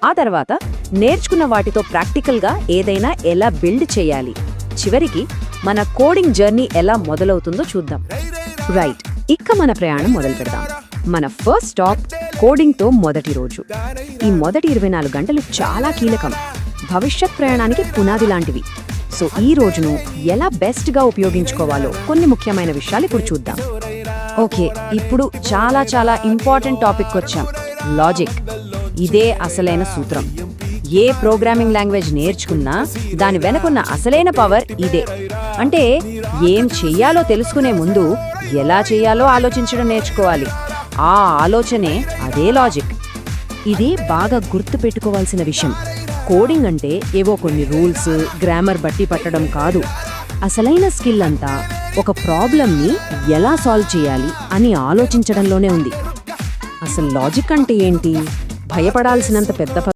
ఆ తర్వాత నేర్చుకున్న వాటితో ప్రాక్టికల్గా ఏదైనా ఎలా బిల్డ్ చేయాలి. చివరికి మన కోడింగ్ జర్నీ ఎలా మొదలవుతుందో చూద్దాం. రైట్, ఇక మన ప్రయాణం మొదలు పెడదాం. మన ఫస్ట్ స్టాప్ కోడింగ్తో మొదటి రోజు. ఈ మొదటి 24 గంటలు చాలా కీలకం, భవిష్యత్ ప్రయాణానికి పునాది లాంటివి. సో ఈ రోజును ఎలా బెస్ట్గా ఉపయోగించుకోవాలో కొన్ని ముఖ్యమైన విషయాలు ఇప్పుడు చూద్దాం. ఓకే, ఇప్పుడు చాలా ఇంపార్టెంట్ టాపిక్ వచ్చాం, లాజిక్. ఇదే అసలైన సూత్రం. ఏ ప్రోగ్రామింగ్ లాంగ్వేజ్ నేర్చుకున్నా దాని వెనకున్న అసలైన పవర్ ఇదే. అంటే ఏం చెయ్యాలో తెలుసుకునే ముందు ఎలా చెయ్యాలో ఆలోచించడం నేర్చుకోవాలి. ఆ ఆలోచనే అదే లాజిక్. ఇది బాగా గుర్తు పెట్టుకోవాల్సిన విషయం. కోడింగ్ అంటే ఏవో కొన్ని రూల్స్, గ్రామర్ బట్టి పట్టడం కాదు. అసలైన స్కిల్ అంతా ఒక ప్రాబ్లంని ఎలా సాల్వ్ చేయాలి అని ఆలోచించడంలోనే ఉంది. అసలు లాజిక్ అంటే ఏంటి? భయపడాల్సినంత పెద్ద